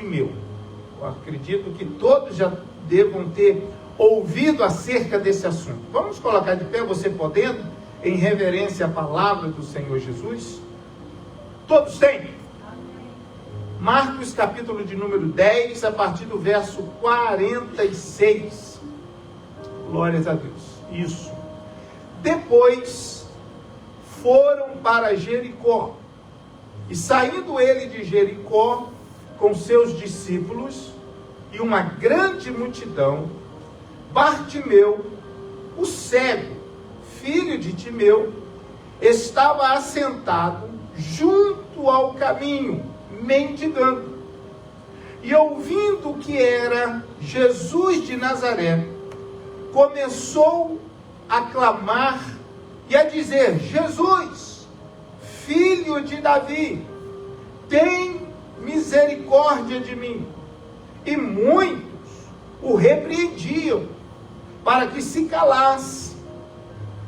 Bartimeu. Eu acredito que todos já devam ter ouvido acerca desse assunto. Vamos colocar de pé, você podendo, em reverência à palavra do Senhor Jesus? Todos têm? Marcos, capítulo de número 10, a partir do verso 46. Glórias a Deus. Isso. Depois foram para Jericó. E saindo ele de Jericó, com seus discípulos e uma grande multidão, Bartimeu, o cego, filho de Timeu, estava assentado junto ao caminho, mendigando. E ouvindo que era Jesus de Nazaré, começou a clamar e a dizer: Jesus, filho de Davi, tem misericórdia de mim. E muitos o repreendiam para que se calasse,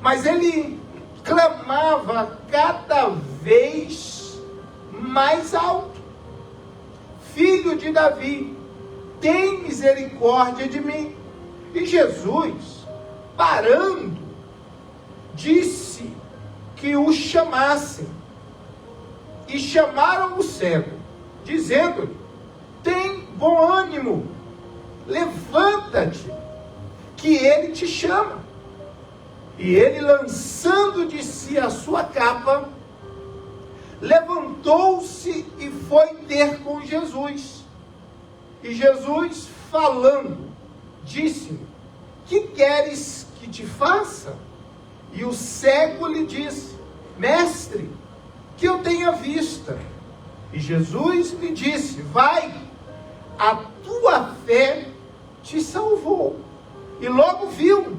mas ele clamava cada vez mais alto: Filho de Davi, tem misericórdia de mim. E Jesus, parando, disse que o chamassem. E chamaram o cego, dizendo-lhe: tem bom ânimo, levanta-te, que ele te chama. E ele, lançando de si a sua capa, levantou-se e foi ter com Jesus. E Jesus, falando, disse-lhe: que queres que te faça? E o cego lhe disse: Mestre, que eu tenha vista. E Jesus lhe disse: vai, a tua fé te salvou. E logo viu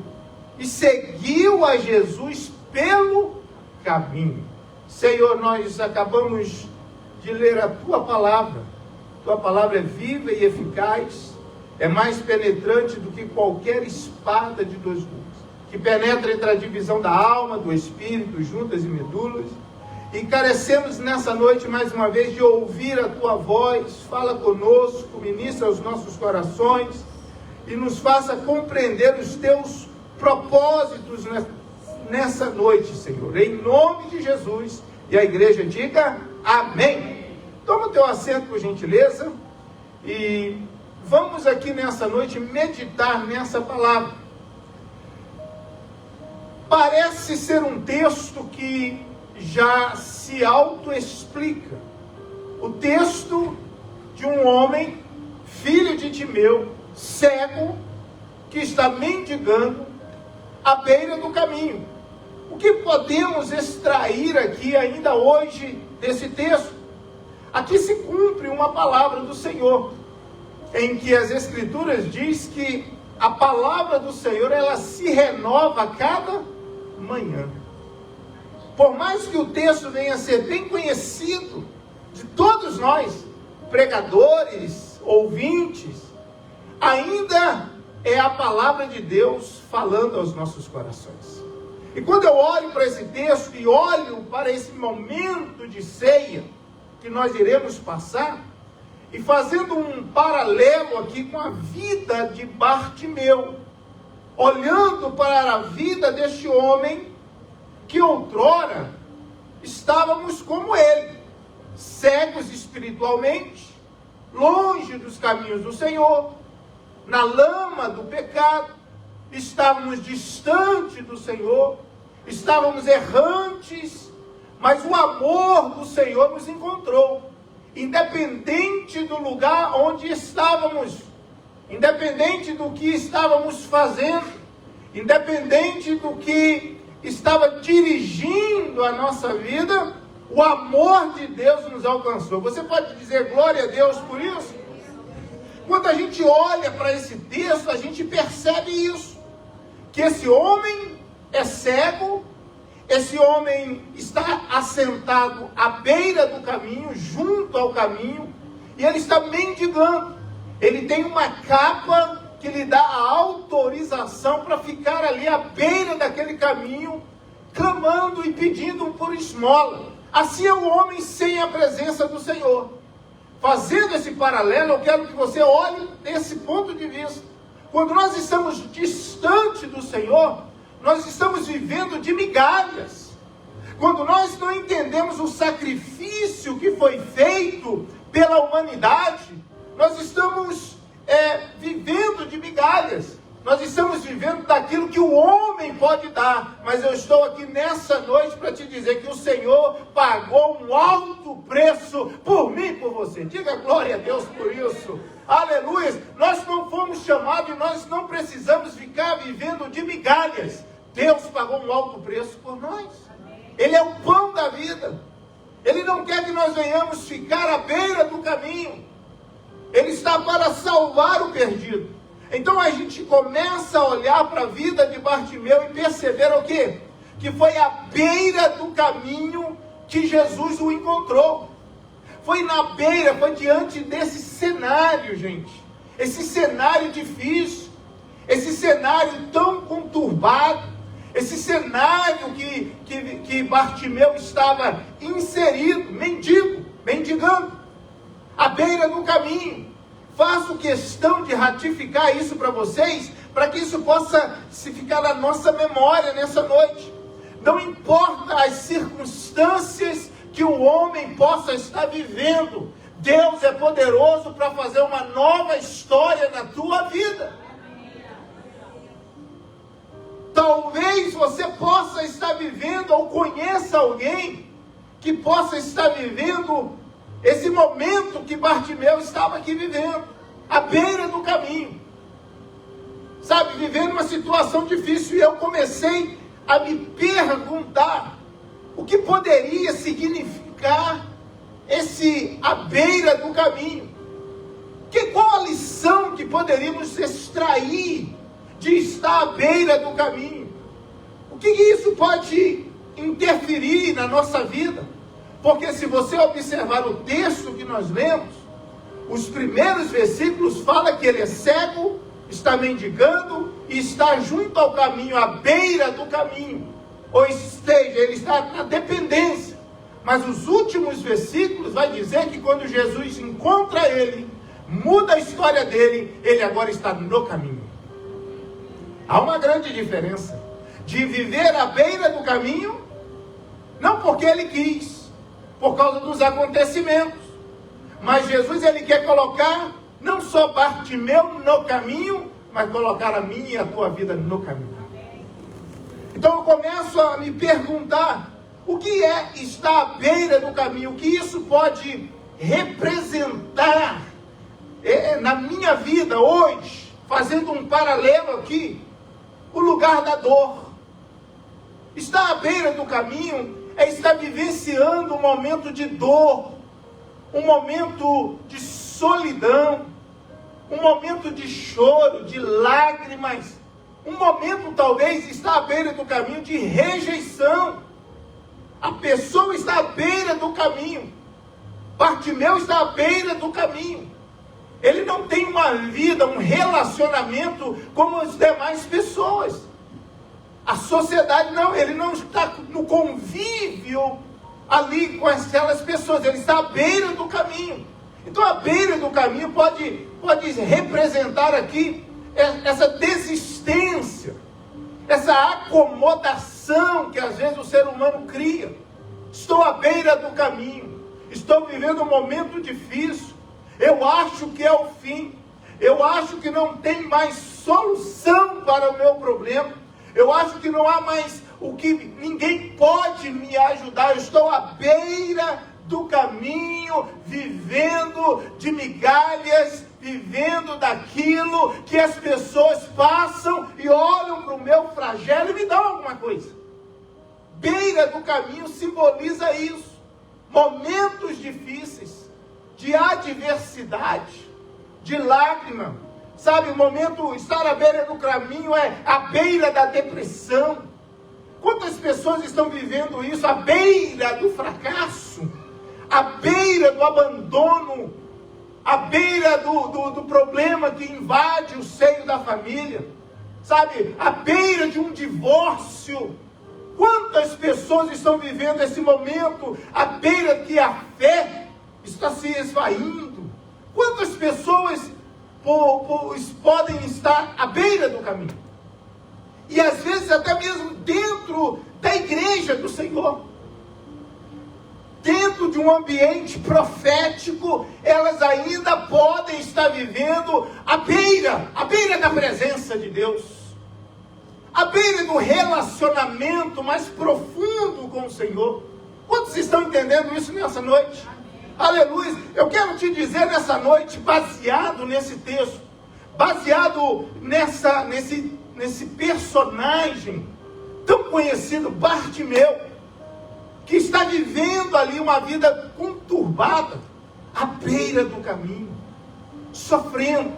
e seguiu a Jesus pelo caminho. Senhor, nós acabamos de ler a tua palavra. Tua palavra é viva e eficaz, é mais penetrante do que qualquer espada de dois gumes, que penetra entre a divisão da alma, do espírito, juntas e medulas. E carecemos nessa noite, mais uma vez, de ouvir a tua voz. Fala conosco, ministra os nossos corações e nos faça compreender os teus propósitos nessa noite, Senhor. Em nome de Jesus. E a igreja diga amém. Toma o teu assento, por gentileza, e vamos aqui nessa noite meditar nessa palavra. Parece ser um texto que já se autoexplica. O texto de um homem, filho de Timeu, cego, que está mendigando à beira do caminho. O que podemos extrair aqui ainda hoje desse texto? Aqui se cumpre uma palavra do Senhor, em que as Escrituras diz que a palavra do Senhor, ela se renova a cada manhã. Por mais que o texto venha a ser bem conhecido de todos nós, pregadores, ouvintes, ainda é a palavra de Deus falando aos nossos corações. E quando eu olho para esse texto e olho para esse momento de ceia que nós iremos passar, e fazendo um paralelo aqui com a vida de Bartimeu, olhando para a vida deste homem, que outrora estávamos como ele, cegos espiritualmente, longe dos caminhos do Senhor, na lama do pecado, estávamos distante do Senhor, estávamos errantes, mas o amor do Senhor nos encontrou, independente do lugar onde estávamos, independente do que estávamos fazendo, independente do que estava dirigindo a nossa vida, o amor de Deus nos alcançou. Você pode dizer glória a Deus por isso? Quando a gente olha para esse texto, a gente percebe isso, que esse homem é cego, esse homem está assentado à beira do caminho, junto ao caminho, e ele está mendigando. Ele tem uma capa que lhe dá a autorização para ficar ali à beira daquele caminho, clamando e pedindo por esmola. Assim é o homem sem a presença do Senhor. fazendo esse paralelo, eu quero que você olhe desse ponto de vista. Quando nós estamos distante do Senhor, nós estamos vivendo de migalhas. Quando nós não entendemos o sacrifício que foi feito pela humanidade, nós estamos vivendo de migalhas. Nós estamos vivendo daquilo que o homem pode dar. Mas eu estou aqui nessa noite para te dizer que o Senhor pagou um alto preço por mim e por você. Diga glória a Deus por isso. Aleluia. Nós não fomos chamados e nós não precisamos ficar vivendo de migalhas. Deus pagou um alto preço por nós. Ele é o pão da vida. Ele não quer que nós venhamos ficar à beira do caminho. Ele está para salvar o perdido. Então a gente começa a olhar para a vida de Bartimeu e perceber o quê? Que foi à beira do caminho que Jesus o encontrou. Foi na beira, foi diante desse cenário, gente. Esse cenário difícil, esse cenário tão conturbado, esse cenário que Bartimeu estava inserido, mendigando, à beira do caminho. Faço questão de ratificar isso para vocês, para que isso possa se ficar na nossa memória nessa noite. Não importa as circunstâncias que o homem possa estar vivendo, Deus é poderoso para fazer uma nova história na tua vida. Talvez você possa estar vivendo, ou conheça alguém que possa estar vivendo esse momento que Bartimeu estava aqui vivendo, à beira do caminho, sabe, vivendo uma situação difícil. E eu comecei a me perguntar o que poderia significar esse à beira do caminho. Qual a lição que poderíamos extrair de estar à beira do caminho? O que isso pode interferir na nossa vida? Porque se você observar o texto que nós lemos, os primeiros versículos falam que ele é cego, está mendigando e está junto ao caminho, à beira do caminho. Ou seja, ele está na dependência. Mas os últimos versículos vai dizer que quando Jesus encontra ele, muda a história dele, ele agora está no caminho. Há uma grande diferença de viver à beira do caminho, não porque ele quis, por causa dos acontecimentos. Mas Jesus, ele quer colocar não só Bartimeu no caminho, mas colocar a minha e a tua vida no caminho. Então eu começo a me perguntar, o que é estar à beira do caminho? O que isso pode representar na minha vida hoje, fazendo um paralelo aqui, o lugar da dor. Estar à beira do caminho é estar vivenciando um momento de dor, um momento de solidão, um momento de choro, de lágrimas, um momento talvez estar à beira do caminho de rejeição. A pessoa está à beira do caminho. Bartimeu está à beira do caminho. Ele não tem uma vida, um relacionamento como as demais pessoas. A sociedade não, ele não está no convívio ali com aquelas pessoas, ele está à beira do caminho. Então a beira do caminho pode representar aqui essa desistência, essa acomodação que às vezes o ser humano cria. Estou à beira do caminho, estou vivendo um momento difícil, eu acho que é o fim, eu acho que não tem mais solução para o meu problema, eu acho que não há mais o que ninguém pode me ajudar, eu estou à beira do caminho, vivendo de migalhas, vivendo daquilo que as pessoas passam e olham para o meu flagelo e me dão alguma coisa. Beira do caminho simboliza isso, momentos difíceis, de adversidade, de lágrima, sabe, o momento, estar à beira do caminho é à beira da depressão. Quantas pessoas estão vivendo isso, à beira do fracasso, à beira do abandono, à beira do problema que invade o seio da família, sabe, à beira de um divórcio. Quantas pessoas estão vivendo esse momento, à beira que a fé está se esvaindo, Quantas pessoas podem estar à beira do caminho? E às vezes até mesmo dentro da igreja do Senhor, dentro de um ambiente profético, elas ainda podem estar vivendo à beira da presença de Deus, à beira do relacionamento mais profundo com o Senhor. Quantos estão entendendo isso nessa noite? Aleluia! Eu quero te dizer nessa noite, baseado nesse texto, baseado nesse personagem tão conhecido, Bartimeu, que está vivendo ali uma vida conturbada, à beira do caminho, sofrendo.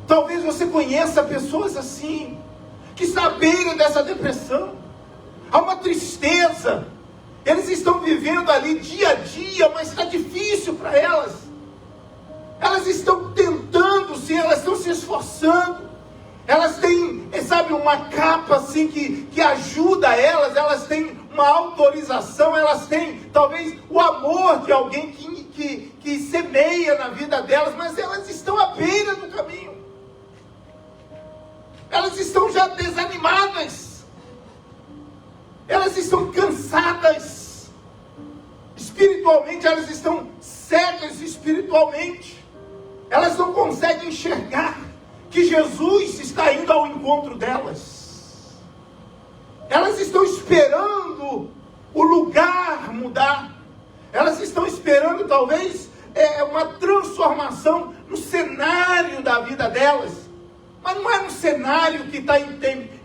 Talvez você conheça pessoas assim, que estão à beira dessa depressão, há uma tristeza, eles estão vivendo ali dia a dia, mas está difícil para elas. Elas estão tentando, sim, elas estão se esforçando. Elas têm, sabe, uma capa assim que ajuda elas têm uma autorização, elas têm talvez o amor de alguém que semeia na vida delas, mas elas estão à beira do caminho. Elas estão já desanimadas. Elas estão cansadas. Espiritualmente, elas estão cegas espiritualmente. Elas não conseguem enxergar que Jesus está indo ao encontro delas. Elas estão esperando o lugar mudar. Elas estão esperando talvez uma transformação no cenário da vida delas. Mas não é um cenário que está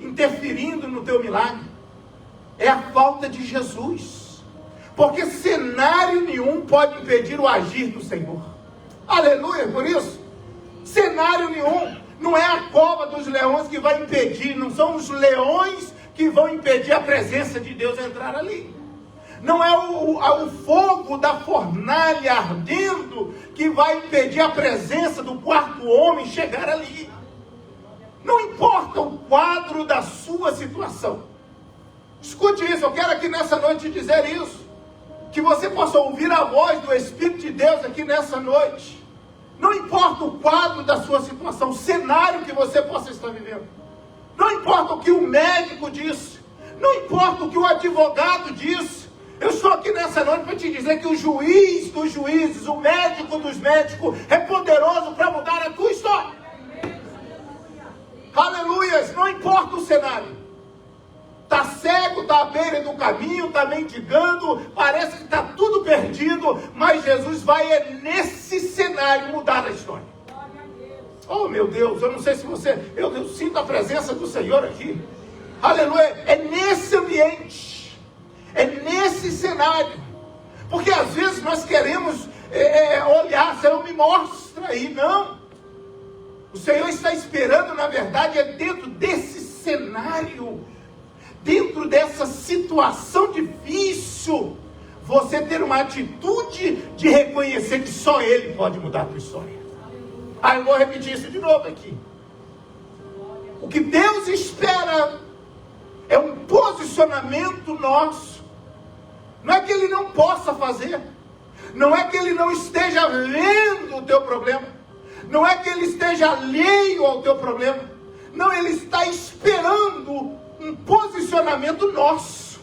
interferindo no teu milagre. É a falta de Jesus. Porque cenário nenhum pode impedir o agir do Senhor. Aleluia, por isso. Cenário nenhum. Não é a cova dos leões que vai impedir. Não são os leões que vão impedir a presença de Deus entrar ali. Não é o fogo da fornalha ardendo que vai impedir a presença do quarto homem chegar ali. Não importa o quadro da sua situação. Escute isso, eu quero aqui nessa noite dizer isso. Que você possa ouvir a voz do Espírito de Deus aqui nessa noite. Não importa o quadro da sua situação, o cenário que você possa estar vivendo. Não importa o que o médico disse. Não importa o que o advogado disse. Eu estou aqui nessa noite para te dizer que o juiz dos juízes, o médico dos médicos, é poderoso para mudar a tua história. Aleluias, não importa o cenário. Está cego, está à beira do caminho, está mendigando, parece que está tudo perdido, mas Jesus vai nesse cenário mudar a história. Oh meu Deus, eu não sei se você, eu sinto a presença do Senhor aqui. Aleluia, é nesse ambiente, é nesse cenário, porque às vezes nós queremos olhar, Senhor, me mostra aí, não. O Senhor está esperando, na verdade, é dentro desse cenário, dentro dessa situação difícil, você ter uma atitude de reconhecer que só Ele pode mudar a tua história. Eu vou repetir isso de novo aqui. O que Deus espera é um posicionamento nosso. Não é que Ele não possa fazer. Não é que Ele não esteja vendo o teu problema. Não é que Ele esteja alheio ao teu problema. Não, Ele está esperando um posicionamento nosso.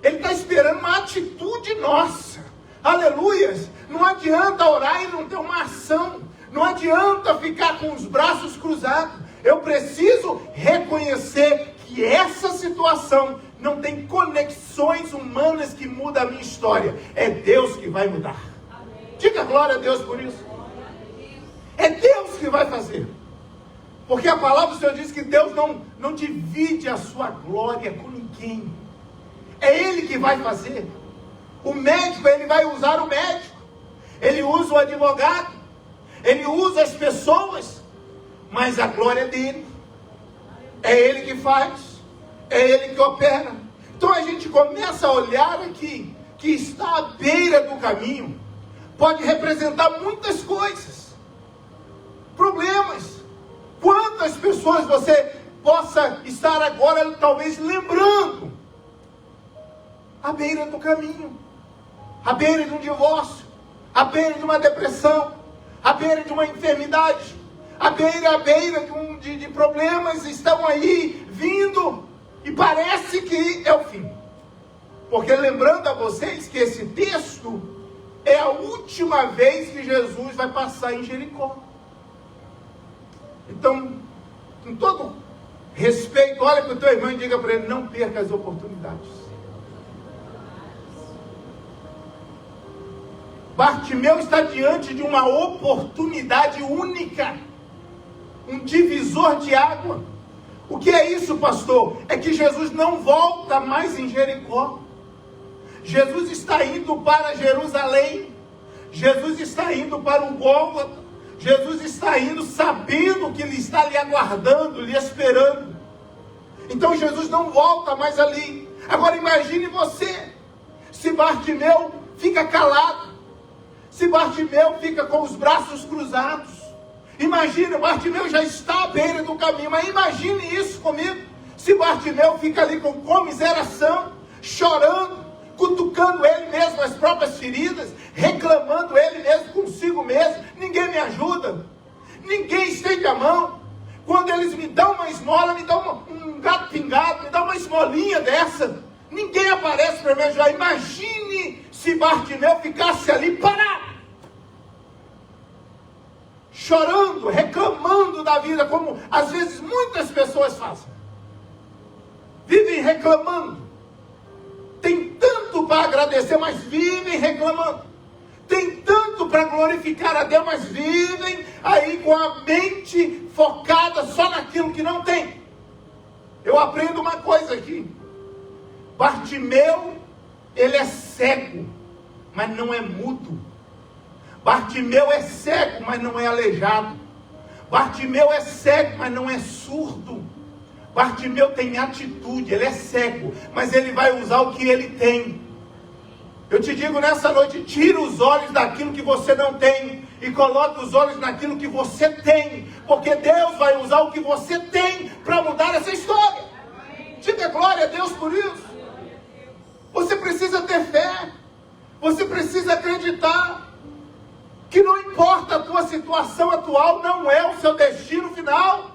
Ele está esperando uma atitude nossa. Aleluias. Não adianta orar e não ter uma ação. Não adianta ficar com os braços cruzados. Eu preciso reconhecer que essa situação não tem conexões humanas que mudam a minha história. É Deus que vai mudar. Diga glória a Deus por isso. É Deus que vai fazer. Porque a palavra do Senhor diz que Deus não divide a sua glória com ninguém. É Ele que vai fazer. O médico, ele vai usar o médico. Ele usa o advogado. Ele usa as pessoas. Mas a glória é dele. É Ele que faz. É Ele que opera. Então a gente começa a olhar aqui, que está à beira do caminho. Pode representar muitas coisas. Problemas. Quantas pessoas você possa estar agora, talvez, lembrando? À beira do caminho. À beira de um divórcio. À beira de uma depressão. à beira de uma enfermidade, à beira de problemas, estão aí vindo, e parece que é o fim. Porque lembrando a vocês que esse texto é a última vez que Jesus vai passar em Jericó. Então, com todo respeito, olha para o teu irmão e diga para ele: não perca as oportunidades. Bartimeu está diante de uma oportunidade única, um divisor de água. O que é isso, pastor? É que Jesus não volta mais em Jericó. Jesus está indo para Jerusalém. Jesus está indo para o Gólgota. Jesus está indo sabendo que Ele está ali aguardando, lhe esperando. Então Jesus não volta mais ali. Agora imagine você, se Bartimeu fica calado, se Bartimeu fica com os braços cruzados. Imagine, Bartimeu já está à beira do caminho, mas imagine isso comigo. Se Bartimeu fica ali com comiseração, chorando, cutucando ele mesmo as próprias feridas, reclamando ele mesmo consigo mesmo: ninguém me ajuda, ninguém estende a mão. Quando eles me dão uma esmola, me dão um gato pingado, me dão uma esmolinha dessa, ninguém aparece para me ajudar. Imagine se Bartimeu ficasse ali parado, chorando, reclamando da vida, como às vezes muitas pessoas fazem. Vivem reclamando. Tem tanto para agradecer, mas vivem reclamando. Tem tanto para glorificar a Deus, mas vivem aí com a mente focada só naquilo que não tem. Eu aprendo uma coisa aqui. Bartimeu, ele é cego, mas não é mudo. Bartimeu é cego, mas não é aleijado. Bartimeu é cego, mas não é surdo. Bartimeu tem atitude, ele é cego, mas ele vai usar o que ele tem. Eu te digo nessa noite: tira os olhos daquilo que você não tem e coloque os olhos naquilo que você tem, porque Deus vai usar o que você tem para mudar essa história. Diga glória a Deus por isso. Você precisa ter fé, você precisa acreditar que não importa a tua situação atual, não é o seu destino final.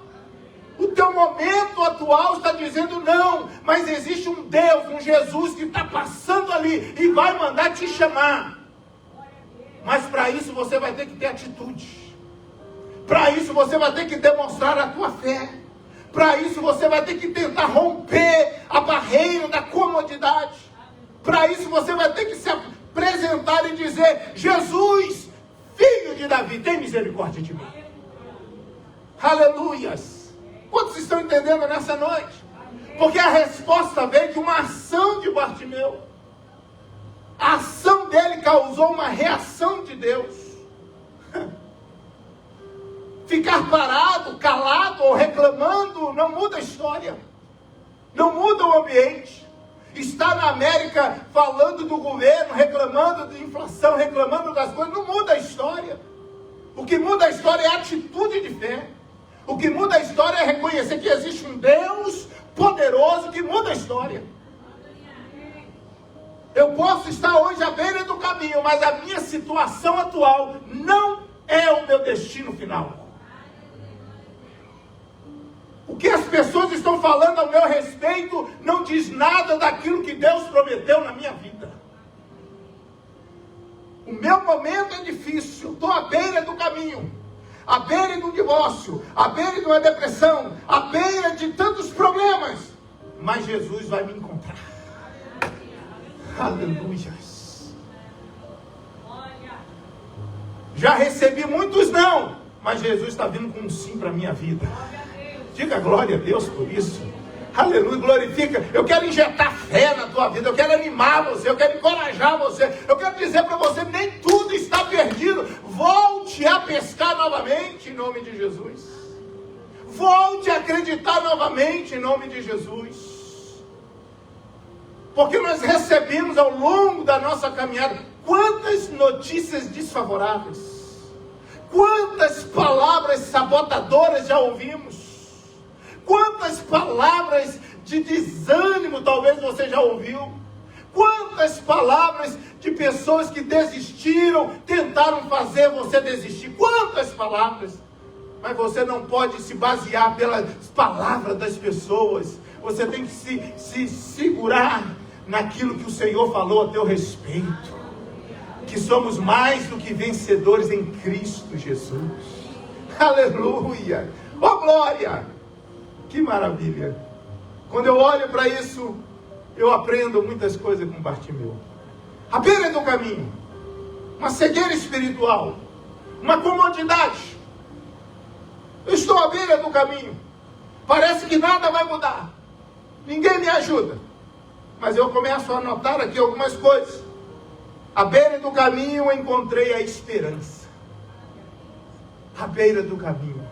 O teu momento atual está dizendo não, mas existe um Deus, um Jesus que está passando ali e vai mandar te chamar. Mas para isso você vai ter que ter atitude. Para isso você vai ter que demonstrar a tua fé. Para isso você vai ter que tentar romper a barreira da comodidade. Para isso você vai ter que se apresentar e dizer: Jesus, Filho de Davi, tem misericórdia de mim. Aleluias. Quantos estão entendendo nessa noite? Porque a resposta veio de uma ação de Bartimeu. A ação dele causou uma reação de Deus. Ficar parado, calado ou reclamando não muda a história. Não muda o ambiente. Estar na América falando do governo, reclamando de inflação, reclamando das coisas, não muda a história. O que muda a história é a atitude de fé. O que muda a história é reconhecer que existe um Deus poderoso que muda a história. Eu posso estar hoje à beira do caminho, mas a minha situação atual não é o meu destino final. O que as pessoas estão falando ao meu respeito não diz nada daquilo que Deus prometeu na minha vida. O meu momento é difícil, estou à beira do caminho. À beira de um divórcio, à beira de uma depressão, à beira de tantos problemas, mas Jesus vai me encontrar. Aleluia. Já recebi muitos não, mas Jesus está vindo com um sim para a minha vida. Diga glória a Deus por isso. Aleluia, glorifica. Eu quero injetar fé na tua vida, eu quero animar você, eu quero encorajar você, eu quero dizer para você: nem tudo está perdido. Volte a pescar novamente em nome de Jesus. Volte a acreditar novamente em nome de Jesus. Porque nós recebemos ao longo da nossa caminhada quantas notícias desfavoráveis, quantas palavras sabotadoras já ouvimos. Quantas palavras de desânimo talvez você já ouviu? Quantas palavras de pessoas que desistiram, tentaram fazer você desistir. Quantas palavras. Mas você não pode se basear pelas palavras das pessoas. Você tem que se segurar naquilo que o Senhor falou a teu respeito. Que somos mais do que vencedores em Cristo Jesus. Aleluia! Oh glória! Que maravilha! Quando eu olho para isso, eu aprendo muitas coisas com Bartimeu. A beira do caminho, uma cegueira espiritual, uma comodidade. Eu estou à beira do caminho, parece que nada vai mudar, ninguém me ajuda, mas eu começo a notar aqui algumas coisas. À beira do caminho eu encontrei a esperança. À beira do caminho.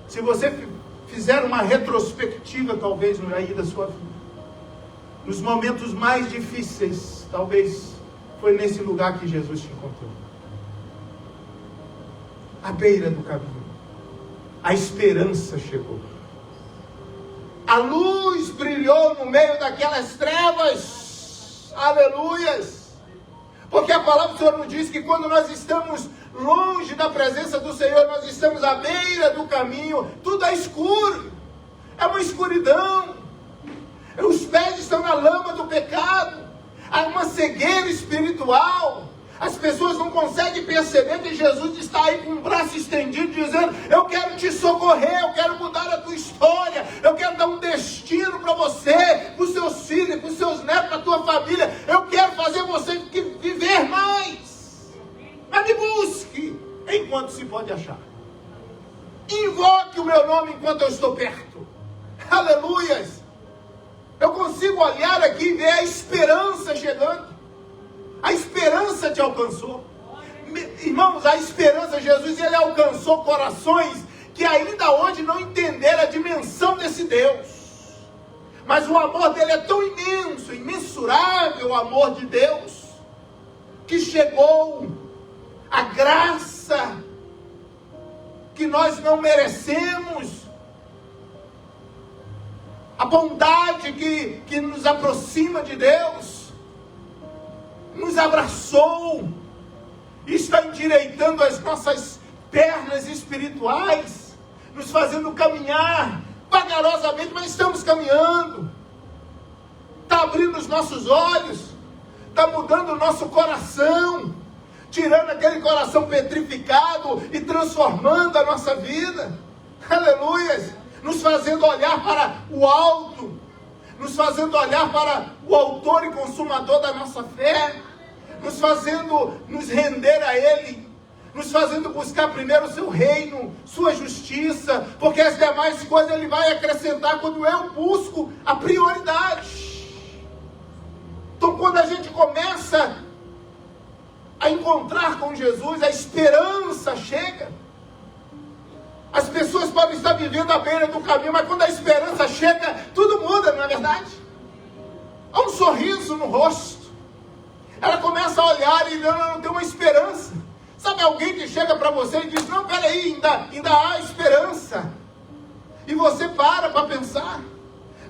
Se você fizer uma retrospectiva, talvez, aí da sua vida, nos momentos mais difíceis, talvez foi nesse lugar que Jesus te encontrou. À beira do caminho. A esperança chegou. A luz brilhou no meio daquelas trevas. Aleluias. Porque a palavra do Senhor nos diz que quando nós estamos longe da presença do Senhor, nós estamos à beira do caminho, tudo é escuro. É uma escuridão. Os pés estão na lama do pecado. Há uma cegueira espiritual. As pessoas não conseguem perceber que Jesus está aí com o braço estendido, dizendo: eu quero te socorrer, eu quero mudar a tua história, eu quero dar um destino para você, para os seus filhos, para os seus netos, para a tua família. Eu quero fazer você viver mais. Mas me busque enquanto se pode achar. Invoque o meu nome enquanto eu estou perto. Aleluias. Eu consigo olhar aqui e ver a esperança chegando. A esperança te alcançou. Irmãos, a esperança, Jesus, ele alcançou corações que ainda hoje não entenderam a dimensão desse Deus. Mas o amor dele é tão imenso, imensurável o amor de Deus, que chegou a graça que nós não merecemos, a bondade que nos aproxima de Deus, nos abraçou, está endireitando as nossas pernas espirituais, nos fazendo caminhar vagarosamente, mas estamos caminhando. Está abrindo os nossos olhos, está mudando o nosso coração, tirando aquele coração petrificado e transformando a nossa vida. Aleluia! Nos fazendo olhar para o alto, nos fazendo olhar para o autor e consumador da nossa fé, nos fazendo nos render a Ele, nos fazendo buscar primeiro o seu reino, sua justiça, porque as demais coisas Ele vai acrescentar quando eu busco a prioridade. Então, quando a gente começa a encontrar com Jesus, a esperança chega. As pessoas podem estar vivendo à beira do caminho, mas quando a esperança chega, tudo muda, não é verdade? Há um sorriso no rosto. Ela começa a olhar e não tem uma esperança. Sabe alguém que chega para você e diz: não, peraí, ainda há esperança. E você para pensar.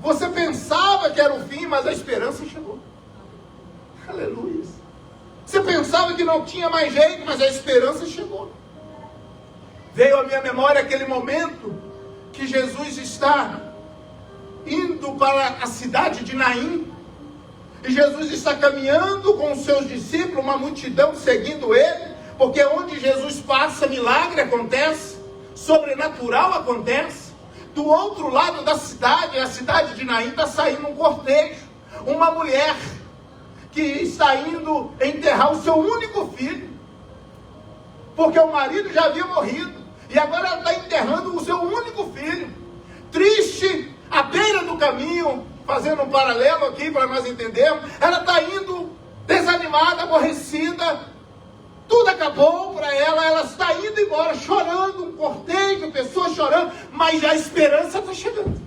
Você pensava que era o fim, mas a esperança chegou. Aleluia. Você pensava que não tinha mais jeito, mas a esperança chegou. Veio à minha memória aquele momento que Jesus está indo para a cidade de Naim. E Jesus está caminhando com os seus discípulos, uma multidão seguindo ele, porque onde Jesus passa, milagre acontece, sobrenatural acontece. Do outro lado da cidade, a cidade de Naim, está saindo um cortejo, uma mulher que está indo enterrar o seu único filho, porque o marido já havia morrido, e agora ela está enterrando o seu único filho, triste, à beira do caminho. Fazendo um paralelo aqui para nós entendermos, ela está indo desanimada, aborrecida, tudo acabou para ela, ela está indo embora, chorando, um cortejo, pessoas chorando, mas a esperança está chegando.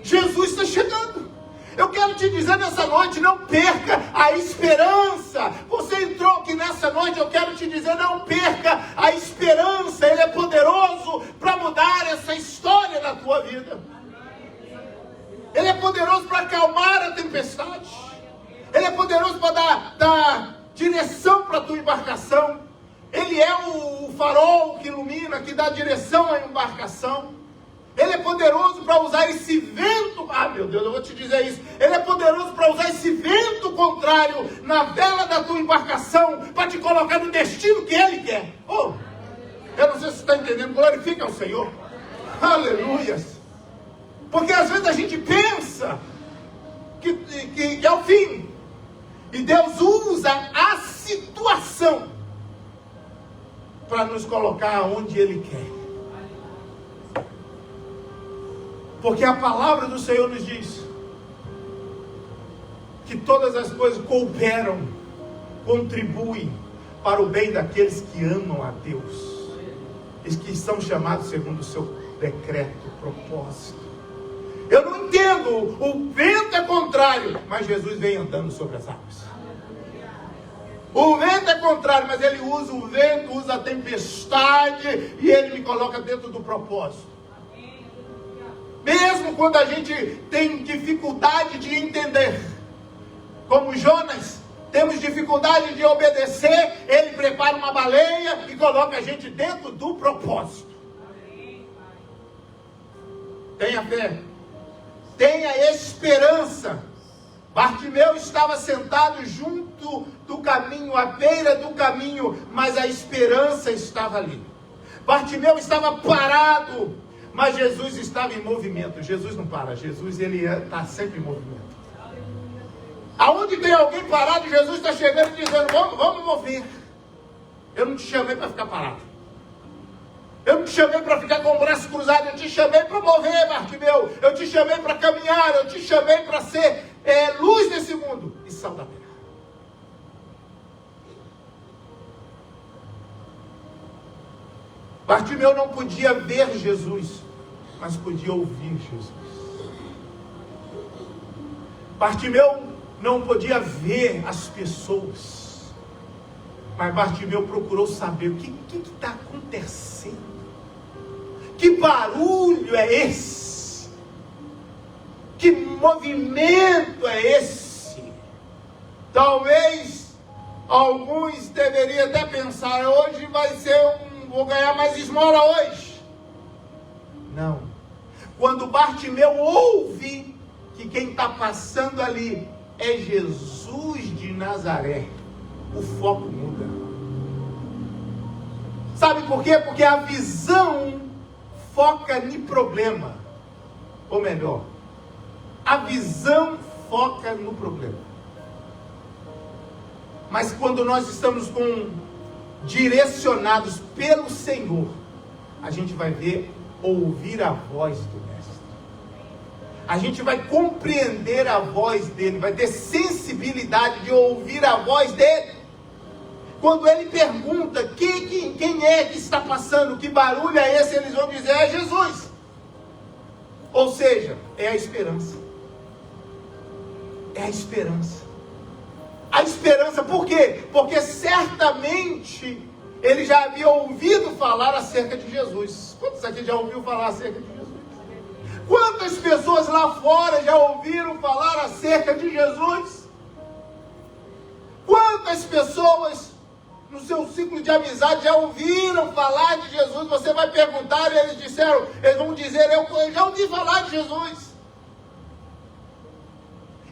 Jesus está chegando. Eu quero te dizer nessa noite, não perca a esperança. Você entrou aqui nessa noite, eu quero te dizer, não perca a esperança. Ele é poderoso para mudar essa história da tua vida. Ele é poderoso para acalmar a tempestade. Ele é poderoso para dar direção para a tua embarcação. Ele é o farol que ilumina, que dá direção à embarcação. Ele é poderoso para usar esse vento, meu Deus, eu vou te dizer isso. Ele é poderoso para usar esse vento contrário na vela da tua embarcação, para te colocar no destino que Ele quer. Oh, eu não sei se você está entendendo, glorifica ao Senhor. Aleluias. Porque às vezes a gente pensa que é o fim. E Deus usa a situação para nos colocar onde Ele quer. Porque a palavra do Senhor nos diz que todas as coisas cooperam, contribuem para o bem daqueles que amam a Deus, e que são chamados segundo o seu decreto, propósito. Eu não entendo, o vento é contrário, mas Jesus vem andando sobre as águas. O vento é contrário, mas Ele usa o vento, usa a tempestade, e Ele me coloca dentro do propósito. Mesmo quando a gente tem dificuldade de entender, como Jonas, temos dificuldade de obedecer, Ele prepara uma baleia e coloca a gente dentro do propósito. Tenha fé, tenha esperança. Bartimeu estava sentado junto do caminho, à beira do caminho, mas a esperança estava ali. Bartimeu estava parado, mas Jesus estava em movimento. Jesus não para, Jesus ele está sempre em movimento. Aonde tem alguém parado, Jesus está chegando e dizendo, vamos mover. Eu não te chamei para ficar parado. Eu não te chamei para ficar com o braço cruzado, eu te chamei para mover, Bartimeu. Eu te chamei para caminhar, eu te chamei para ser luz desse mundo e sal da terra. Bartimeu não podia ver Jesus, mas podia ouvir Jesus. Bartimeu não podia ver as pessoas, mas Bartimeu procurou saber o que está acontecendo. Que barulho é esse? Que movimento é esse? Talvez alguns deveriam até pensar, hoje vai ser vou ganhar mais esmola hoje. Não. Quando Bartimeu ouve que quem está passando ali é Jesus de Nazaré, o foco muda. Sabe por quê? Porque a visão foca no problema. Ou melhor, a visão foca no problema. Mas quando nós estamos direcionados pelo Senhor, a gente vai ouvir a voz do Mestre. A gente vai compreender a voz dele, vai ter sensibilidade de ouvir a voz dele. Quando ele pergunta quem é que está passando, que barulho é esse, eles vão dizer, é Jesus. Ou seja, é a esperança. É a esperança. A esperança, por quê? Porque certamente ele já havia ouvido falar acerca de Jesus. Quantos aqui já ouviram falar acerca de Jesus? Quantas pessoas lá fora já ouviram falar acerca de Jesus? Quantas pessoas no seu ciclo de amizade já ouviram falar de Jesus? Você vai perguntar e eles vão dizer, eu já ouvi falar de Jesus.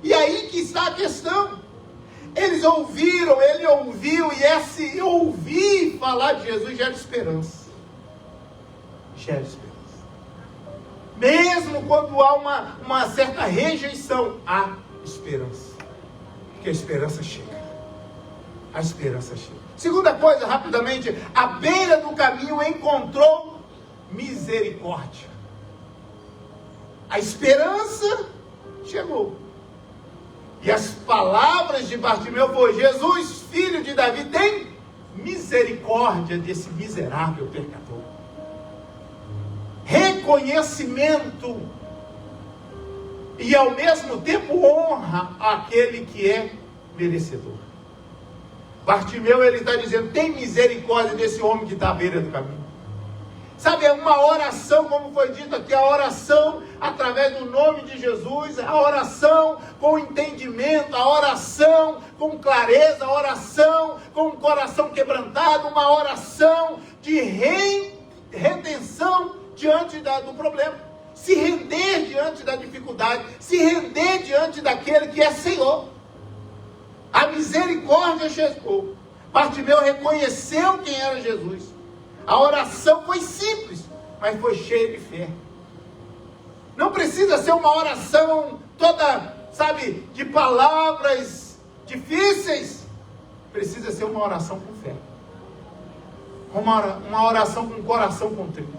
E aí que está a questão. Eles ouviram, ele ouviu, e esse ouvir falar de Jesus gera esperança. Gera esperança. Mesmo quando há uma certa rejeição, há esperança. Porque a esperança chega. A esperança chega. Segunda coisa, rapidamente, à beira do caminho encontrou misericórdia. A esperança chegou. E as palavras de Bartimeu foram, Jesus, filho de Davi, tem misericórdia desse miserável pecador. Reconhecimento e ao mesmo tempo honra aquele que é merecedor. Bartimeu, ele está dizendo, tem misericórdia desse homem que está à beira do caminho. Sabe, é uma oração, como foi dito aqui, a oração através do nome de Jesus, a oração com entendimento, a oração com clareza, a oração com o coração quebrantado, uma oração de redenção diante do problema. Se render diante da dificuldade, se render diante daquele que é Senhor. A misericórdia chegou. Bartimeu reconheceu quem era Jesus. A oração foi simples, mas foi cheia de fé. Não precisa ser uma oração toda, sabe, de palavras difíceis. Precisa ser uma oração com fé. Uma oração com coração contrito.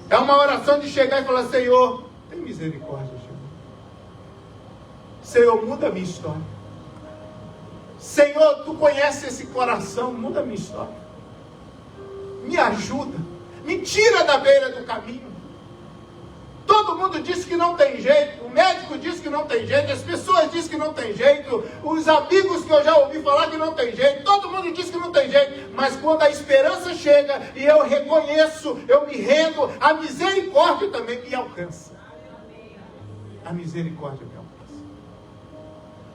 É uma oração de chegar e falar: Senhor, tem misericórdia, Senhor, muda a minha história. Senhor, tu conheces esse coração, muda a minha história. Me ajuda, me tira da beira do caminho. Todo mundo diz que não tem jeito, o médico diz que não tem jeito, as pessoas dizem que não tem jeito, os amigos que eu já ouvi falar que não tem jeito, todo mundo diz que não tem jeito, mas quando a esperança chega e eu reconheço, eu me rendo, a misericórdia também me alcança. A misericórdia me alcança.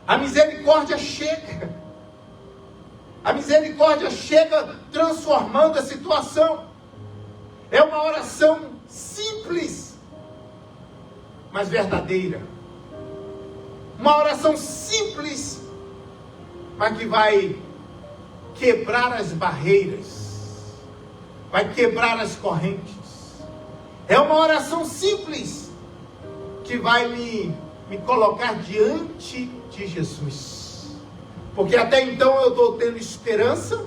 A misericórdia chega. A misericórdia chega transformando a situação. É uma oração simples, mas verdadeira. Uma oração simples, mas que vai quebrar as barreiras, vai quebrar as correntes. É uma oração simples, que vai me colocar diante de Jesus. Porque até então eu estou tendo esperança,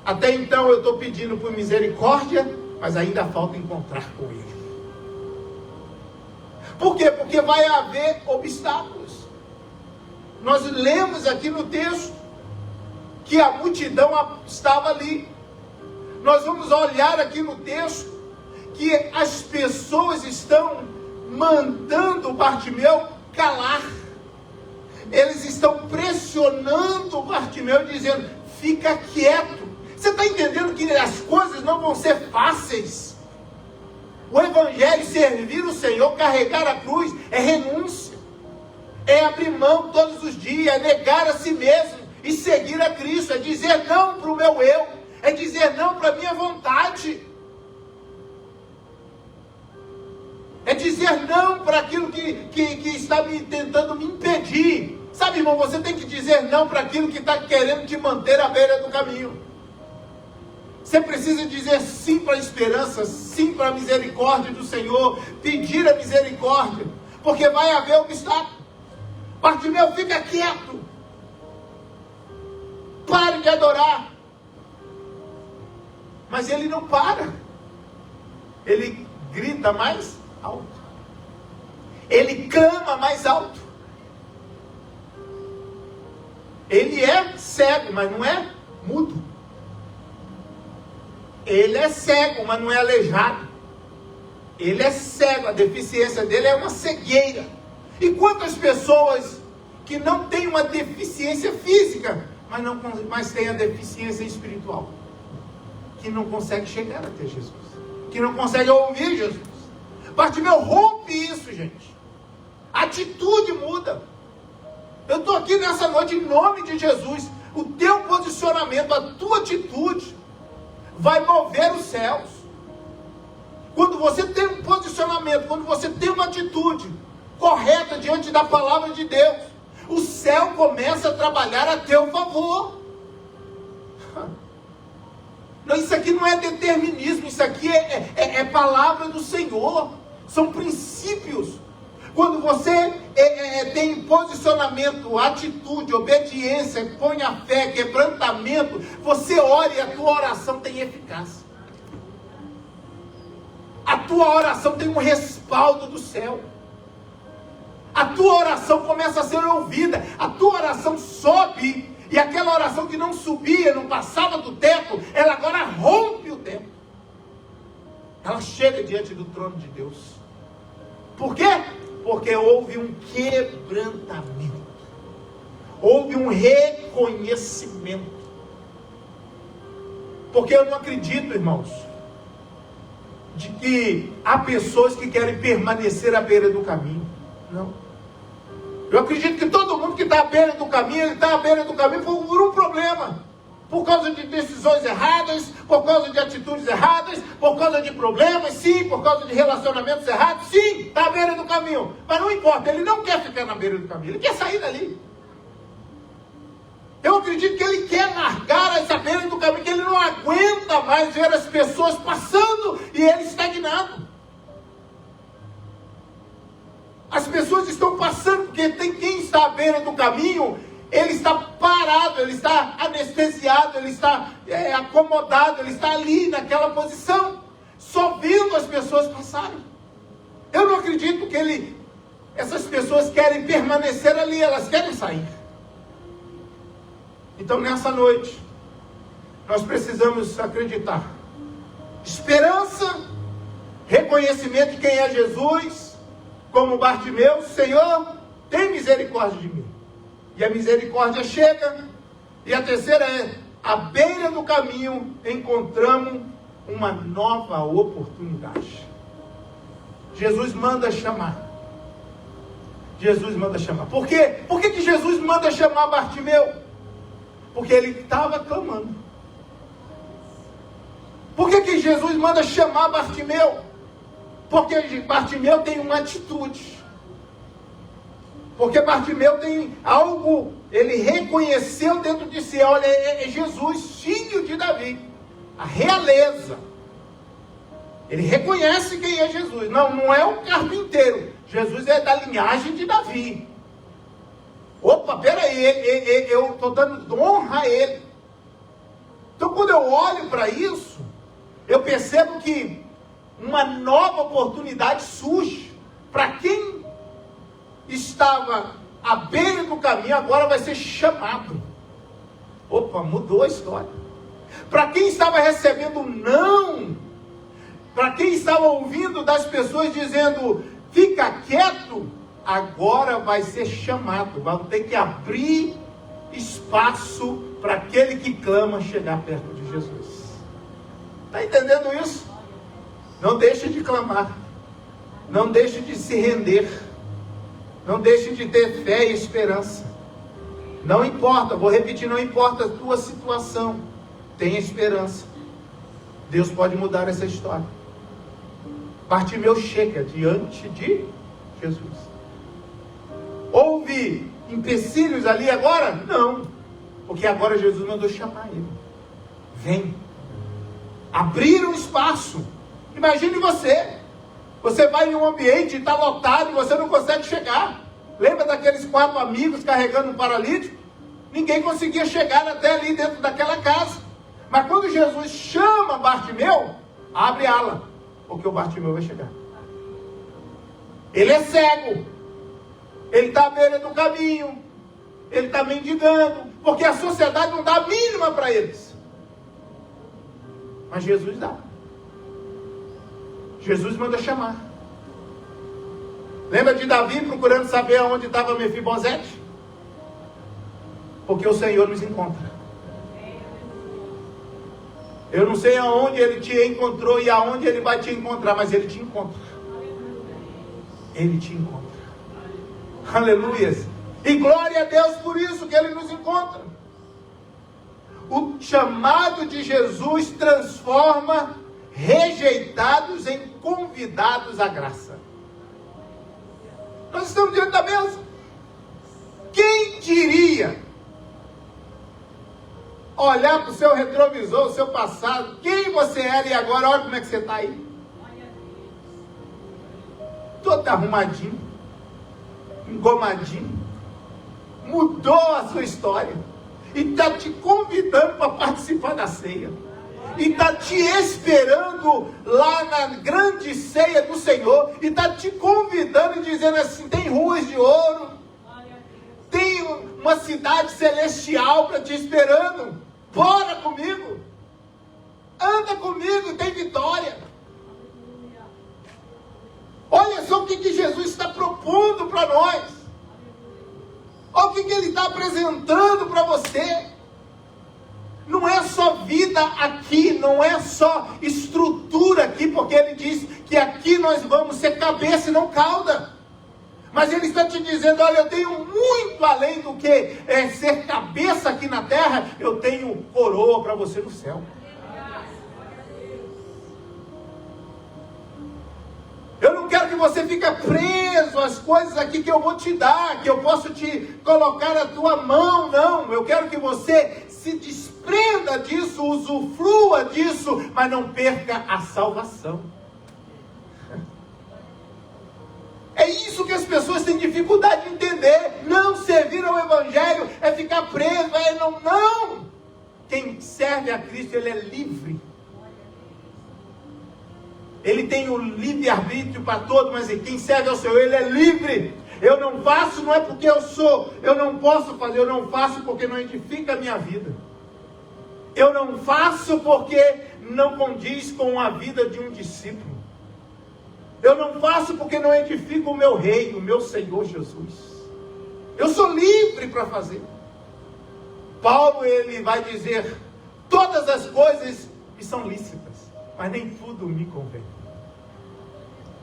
até então eu estou pedindo por misericórdia, mas ainda falta encontrar com Ele. Por quê? Porque vai haver obstáculos. Nós lemos aqui no texto que a multidão estava ali. Nós vamos olhar aqui no texto que as pessoas estão mandando Bartimeu calar. Eles estão pressionando Bartimeu, dizendo: fica quieto. Você está entendendo que as coisas não vão ser fáceis? O evangelho, servir o Senhor, carregar a cruz, é renúncia. É abrir mão todos os dias, é negar a si mesmo e seguir a Cristo. É dizer não para o meu eu, é dizer não para a minha vontade. É dizer não para aquilo que está tentando me impedir. Sabe, irmão, você tem que dizer não para aquilo que está querendo te manter à beira do caminho. Você precisa dizer sim para a esperança, sim para a misericórdia do Senhor, pedir a misericórdia, porque vai haver obstáculo. Bartimeu, fica quieto. Pare de adorar. Mas ele não para. Ele grita mais alto. Ele clama mais alto. Ele é cego, mas não é mudo. Ele é cego, mas não é aleijado. Ele é cego, a deficiência dele é uma cegueira. E quantas pessoas que não têm uma deficiência física, mas têm a deficiência espiritual, que não consegue chegar até Jesus, que não consegue ouvir Jesus. Bartimeu, rompe isso, gente. A atitude muda. Eu estou aqui nessa noite em nome de Jesus. O teu posicionamento, a tua atitude vai mover os céus. Quando você tem um posicionamento, quando você tem uma atitude correta diante da palavra de Deus, o céu começa a trabalhar a teu favor. Não, isso aqui não é determinismo, isso aqui é palavra do Senhor, são princípios. Quando você tem posicionamento, atitude, obediência, põe a fé, quebrantamento, você ora e a tua oração tem eficácia. A tua oração tem um respaldo do céu. A tua oração começa a ser ouvida, a tua oração sobe, e aquela oração que não subia, não passava do teto, ela agora rompe o teto. Ela chega diante do trono de Deus. Por quê? Porque houve um quebrantamento, houve um reconhecimento. Porque eu não acredito, irmãos, de que há pessoas que querem permanecer à beira do caminho. Não. Eu acredito que todo mundo que está à beira do caminho, ele está à beira do caminho por um problema. Por causa de decisões erradas, por causa de atitudes erradas, por causa de problemas, sim, por causa de relacionamentos errados, sim, está à beira do caminho. Mas não importa, ele não quer ficar na beira do caminho, ele quer sair dali. Eu acredito que ele quer largar essa beira do caminho, que ele não aguenta mais ver as pessoas passando e ele estagnado. As pessoas estão passando, porque tem quem está à beira do caminho, ele está parado, ele está anestesiado, ele está acomodado, ele está ali naquela posição, só vendo as pessoas passarem. Eu não acredito que essas pessoas querem permanecer ali, elas querem sair. Então nessa noite, nós precisamos acreditar. Esperança, reconhecimento de quem é Jesus, como Bartimeu: Senhor, tem misericórdia de mim. E a misericórdia chega. E a terceira é: à beira do caminho encontramos uma nova oportunidade. Jesus manda chamar. Jesus manda chamar. Por quê? Por que Jesus manda chamar Bartimeu? Porque ele estava clamando. Por que Jesus manda chamar Bartimeu? Porque Bartimeu tem uma atitude. Porque Bartimeu tem algo, ele reconheceu dentro de si: olha, é Jesus, filho de Davi, a realeza. Ele reconhece quem é Jesus. Não é o carpinteiro. Jesus é da linhagem de Davi. Opa, peraí, eu estou dando honra a ele. Então, quando eu olho para isso, eu percebo que uma nova oportunidade surge. Para quem estava à beira do caminho, agora vai ser chamado. Opa, mudou a história. Para quem estava recebendo não, para quem estava ouvindo das pessoas dizendo: fica quieto, agora vai ser chamado. Vai ter que abrir espaço para aquele que clama chegar perto de Jesus. Está entendendo isso? Não deixe de clamar. Não deixe de se render. Não deixe de ter fé e esperança. Não importa, vou repetir, não importa a tua situação, tenha esperança. Deus pode mudar essa história. Bartimeu chega diante de Jesus. Houve empecilhos ali agora? Não, porque agora Jesus mandou chamar ele. Vem. Abriram espaço. Imagine você. Você vai em um ambiente, está lotado e você não consegue chegar. Lembra daqueles 4 amigos carregando um paralítico? Ninguém conseguia chegar até ali dentro daquela casa. Mas quando Jesus chama Bartimeu, abre ala, porque o Bartimeu vai chegar. Ele é cego. Ele está à beira do caminho. Ele está mendigando, porque a sociedade não dá a mínima para eles. Mas Jesus dá. Jesus manda chamar. Lembra de Davi procurando saber aonde estava Mefibosete? Porque o Senhor nos encontra. Eu não sei aonde ele te encontrou e aonde ele vai te encontrar, mas ele te encontra. Ele te encontra. Aleluias. E glória a Deus por isso que ele nos encontra. O chamado de Jesus transforma rejeitados em convidados à graça. Nós estamos diante da mesa. Quem diria olhar para o seu retrovisor, o seu passado, quem você era e agora, olha como é que você está aí. Todo arrumadinho, engomadinho, mudou a sua história e está te convidando para participar da ceia. E está te esperando lá na grande ceia do Senhor. E está te convidando e dizendo assim: tem ruas de ouro, tem uma cidade celestial para te esperando. Bora comigo, anda comigo, tem vitória. Olha só o que Jesus está propondo para nós. Olha o que Ele está apresentando para você. Não é só vida aqui, não é só estrutura aqui porque ele diz que aqui nós vamos ser cabeça e não cauda. Mas ele está te dizendo, olha, eu tenho muito além do que ser cabeça aqui na terra, eu tenho coroa para você no céu. Eu não quero que você fique preso às coisas aqui que eu vou te dar, que eu posso te colocar na tua mão, não. Eu quero que você se desprenda disso, usufrua disso, mas não perca a salvação. É isso que as pessoas têm dificuldade de entender. Não servir ao Evangelho é ficar preso, não. Quem serve a Cristo, ele é livre. Ele tem o livre-arbítrio para todo, mas quem serve ao Senhor, ele é livre. Eu não faço, não é porque eu não posso fazer, eu não faço porque não edifica a minha vida. Eu não faço porque não condiz com a vida de um discípulo. Eu não faço porque não edifico o meu rei, o meu Senhor Jesus. Eu sou livre para fazer. Paulo, ele vai dizer, todas as coisas me são lícitas, mas nem tudo me convém.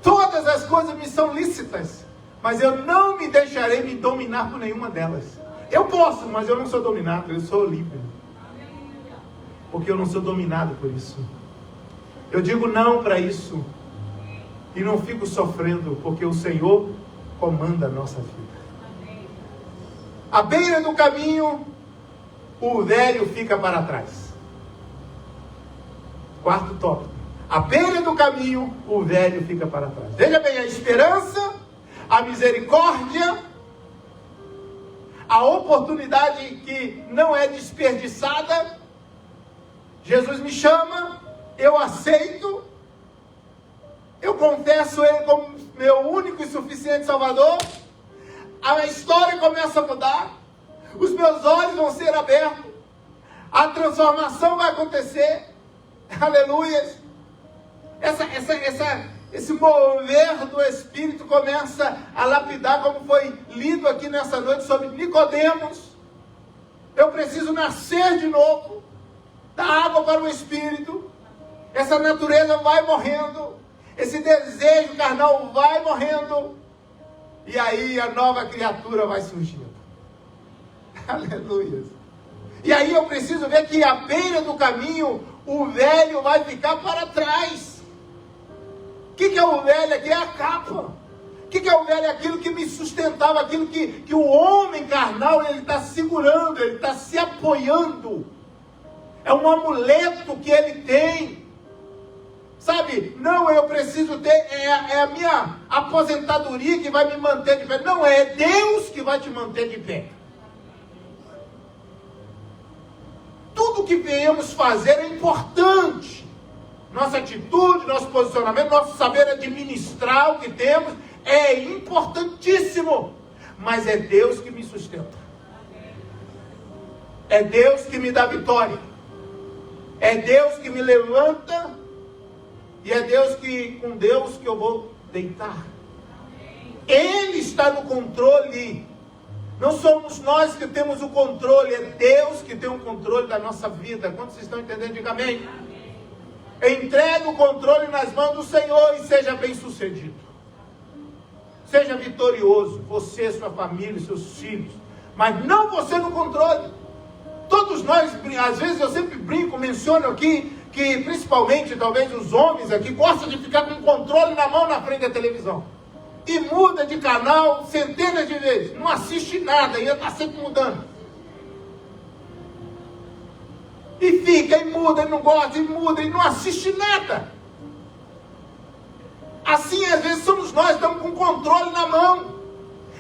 Todas as coisas me são lícitas, mas eu não me deixarei me dominar por nenhuma delas. Eu posso, mas eu não sou dominado, eu sou livre. Porque eu não sou dominado por isso. Eu digo não para isso. E não fico sofrendo, porque o Senhor comanda a nossa vida. À beira do caminho, o velho fica para trás. Quarto tópico. À beira do caminho, o velho fica para trás. Veja bem, a esperança, a misericórdia, a oportunidade que não é desperdiçada. Jesus me chama, eu aceito, eu confesso Ele como meu único e suficiente Salvador. A história começa a mudar, os meus olhos vão ser abertos, a transformação vai acontecer. Aleluia! Esse mover do Espírito começa a lapidar, como foi lido aqui nessa noite sobre Nicodemos. Eu preciso nascer de novo, da água para o Espírito. Essa natureza vai morrendo, esse desejo carnal vai morrendo, e aí a nova criatura vai surgindo. Aleluia! E aí eu preciso ver que à beira do caminho, o velho vai ficar para trás. O que é o velho aqui? É a capa. O que é o velho? É aquilo que me sustentava, aquilo que o homem carnal, ele está segurando, ele está se apoiando. É um amuleto que ele tem. Sabe? Não, eu preciso ter, é a minha aposentadoria que vai me manter de pé. Não, é Deus que vai te manter de pé. Tudo que venhamos fazer é importante. Nossa atitude, nosso posicionamento, nosso saber administrar o que temos é importantíssimo. Mas é Deus que me sustenta. É Deus que me dá vitória. É Deus que me levanta. E é com Deus que eu vou deitar. Ele está no controle. Não somos nós que temos o controle, é Deus que tem o controle da nossa vida. Quantos vocês estão entendendo? Diga amém. Entregue o controle nas mãos do Senhor e seja bem sucedido. Seja vitorioso, você, sua família, seus filhos. Mas não você no controle. Todos nós, às vezes eu sempre brinco, menciono aqui, que principalmente, talvez os homens aqui, gostam de ficar com o controle na mão na frente da televisão. E muda de canal centenas de vezes. Não assiste nada, ainda está sempre mudando. E fica, e muda, e não gosta, e muda, e não assiste nada. Assim, às vezes, somos nós, estamos com o controle na mão.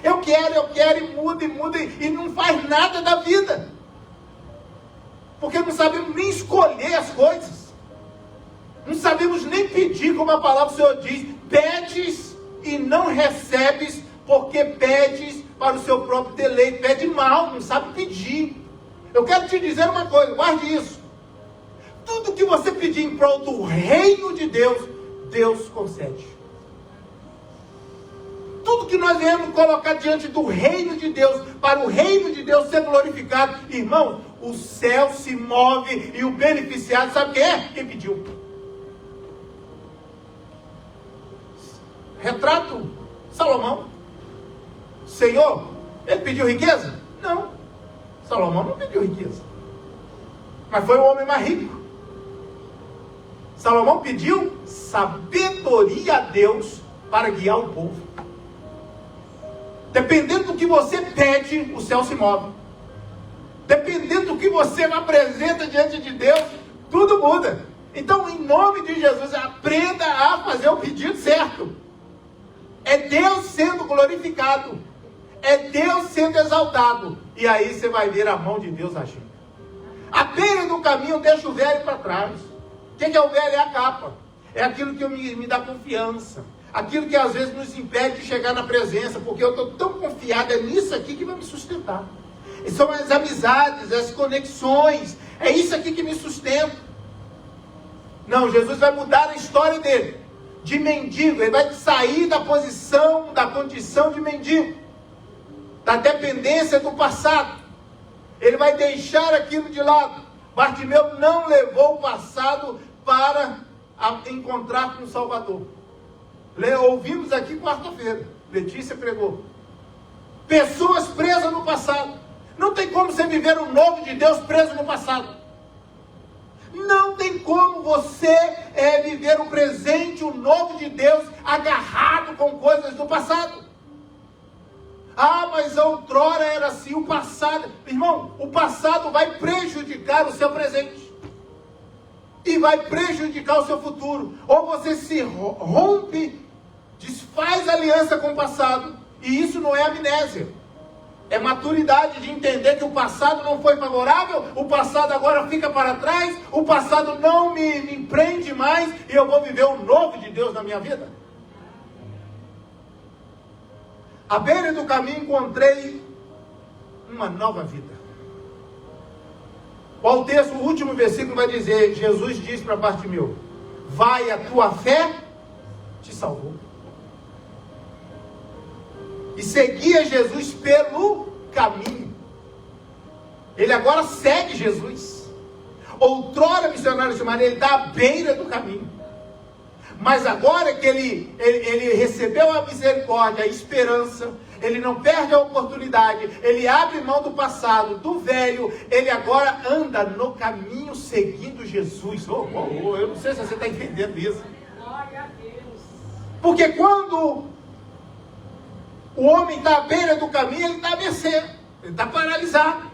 Eu quero, e muda, e não faz nada da vida. Porque não sabemos nem escolher as coisas. Não sabemos nem pedir, como a palavra do Senhor diz. Pedes e não recebes, porque pedes para o seu próprio deleite. Pede mal, não sabe pedir. Eu quero te dizer uma coisa, guarde isso. Tudo que você pedir em prol do reino de Deus, Deus concede. Tudo que nós viemos colocar diante do reino de Deus, para o reino de Deus ser glorificado, irmão, o céu se move e o beneficiado, sabe quem é? Quem pediu. Retrato Salomão. Senhor, ele pediu riqueza? Não. Salomão não pediu riqueza. Mas foi o homem mais rico. Salomão pediu sabedoria a Deus para guiar o povo. Dependendo do que você pede, o céu se move. Dependendo do que você apresenta diante de Deus, tudo muda. Então, em nome de Jesus, aprenda a fazer o pedido certo. É Deus sendo glorificado. É Deus sendo exaltado. E aí você vai ver a mão de Deus agindo. À beira do caminho, deixa o velho para trás. O que é o velho? É a capa. É aquilo que me dá confiança. Aquilo que às vezes nos impede de chegar na presença. Porque eu estou tão confiado, é nisso aqui que vai me sustentar. São as amizades, as conexões. É isso aqui que me sustenta. Não, Jesus vai mudar a história dele. De mendigo. Ele vai sair da posição, da condição de mendigo. Da dependência do passado. Ele vai deixar aquilo de lado. Bartimeu não levou o passado para encontrar com o Salvador. Ouvimos aqui quarta-feira. Letícia pregou. Pessoas presas no passado. Não tem como você viver o novo de Deus preso no passado. Não tem como você viver o presente, o novo de Deus, agarrado com coisas do passado. Ah, mas outrora era assim, o passado. Irmão, o passado vai prejudicar o seu presente. E vai prejudicar o seu futuro. Ou você se rompe, desfaz aliança com o passado. E isso não é amnésia. É maturidade de entender que o passado não foi favorável, o passado agora fica para trás, o passado não me prende mais e eu vou viver o novo de Deus na minha vida. À beira do caminho encontrei uma nova vida. O texto, o último versículo vai dizer, Jesus diz para Bartimeu, vai, a tua fé te salvou. E seguia Jesus pelo caminho. Ele agora segue Jesus. Outrora missionário de Maria, ele está à beira do caminho. Mas agora que ele recebeu a misericórdia, a esperança, ele não perde a oportunidade, ele abre mão do passado, do velho, ele agora anda no caminho seguindo Jesus. Eu não sei se você está entendendo isso. Glória a Deus. Porque quando o homem está à beira do caminho, ele está a mercê, ele está paralisado.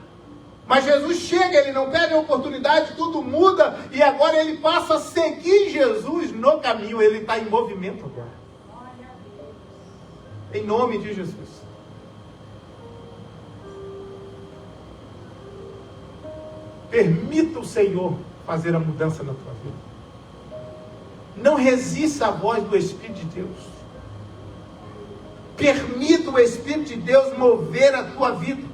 Mas Jesus chega, ele não perde a oportunidade, tudo muda, e agora ele passa a seguir Jesus no caminho, ele está em movimento agora. Em nome de Jesus. Permita o Senhor fazer a mudança na tua vida. Não resista à voz do Espírito de Deus. Permita o Espírito de Deus mover a tua vida.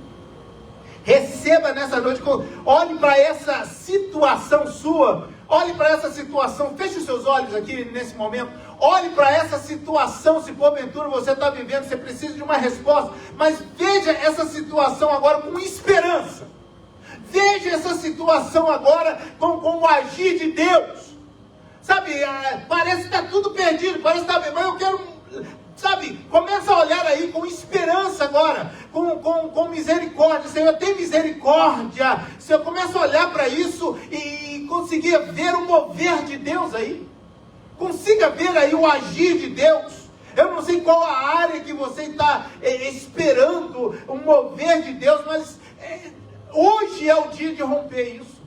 Receba nessa noite, olhe para essa situação sua, olhe para essa situação, feche os seus olhos aqui nesse momento, olhe para essa situação, se porventura você está vivendo, você precisa de uma resposta, mas veja essa situação agora com esperança, veja essa situação agora com o agir de Deus, sabe, parece que está tudo perdido, parece que está bem, mas eu quero... Sabe, começa a olhar aí com esperança agora, com misericórdia. Senhor, tem misericórdia. Senhor, começa a olhar para isso e conseguir ver o mover de Deus aí. Consiga ver aí o agir de Deus. Eu não sei qual a área que você está esperando o mover de Deus, mas hoje é o dia de romper isso.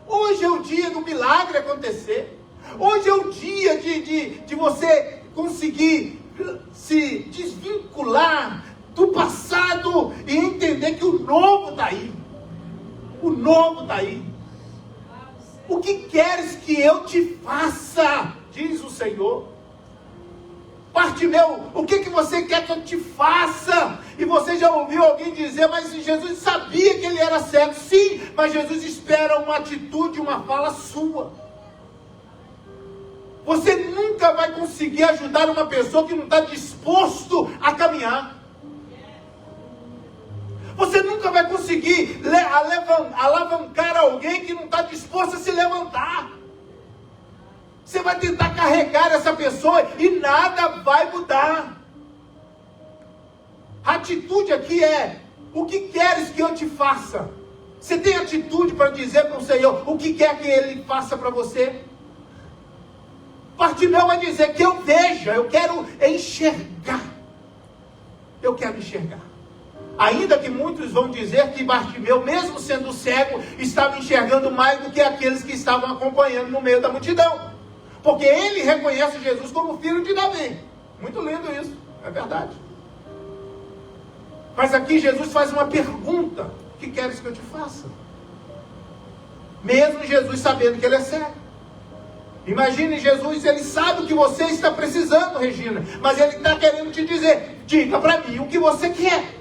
Hoje é o dia do milagre acontecer. Hoje é o dia de você conseguir se desvincular do passado e entender que o novo está aí. O novo está aí. O que queres que eu te faça? Diz o Senhor. Bartimeu, o que você quer que eu te faça? E você já ouviu alguém dizer, mas Jesus sabia que ele era cego. Sim, mas Jesus espera uma atitude, uma fala sua. Você nunca vai conseguir ajudar uma pessoa que não está disposto a caminhar. Você nunca vai conseguir alavancar alguém que não está disposto a se levantar. Você vai tentar carregar essa pessoa e nada vai mudar. A atitude aqui é: o que queres que eu te faça? Você tem atitude para dizer para o Senhor o que quer que Ele faça para você? Bartimeu vai dizer que eu veja, eu quero enxergar. Eu quero enxergar. Ainda que muitos vão dizer que Bartimeu, mesmo sendo cego, estava enxergando mais do que aqueles que estavam acompanhando no meio da multidão. Porque ele reconhece Jesus como filho de Davi. Muito lindo isso, é verdade. Mas aqui Jesus faz uma pergunta: o que queres que eu te faça? Mesmo Jesus sabendo que ele é cego. Imagine Jesus, ele sabe o que você está precisando, Regina, mas ele está querendo te dizer: diga para mim o que você quer.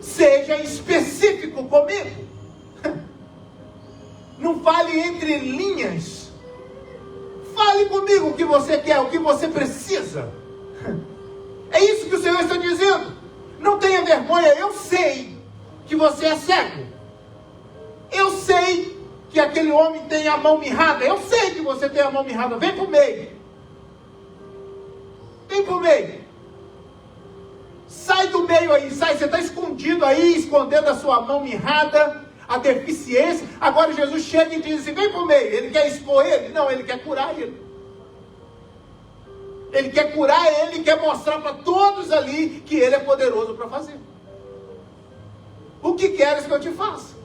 Seja específico comigo. Não fale entre linhas. Fale comigo o que você quer, o que você precisa. É isso que o Senhor está dizendo. Não tenha vergonha, eu sei que você é cego. Eu sei que aquele homem tem a mão mirrada. Eu sei que você tem a mão mirrada. Vem para o meio. Vem para o meio. Sai do meio aí, sai. Você está escondido aí, escondendo a sua mão mirrada, a deficiência. Agora Jesus chega e diz assim: vem para o meio. Ele quer expor ele? Não, ele quer curar ele. Ele quer curar ele, quer mostrar para todos ali que ele é poderoso para fazer. O que queres que eu te faça?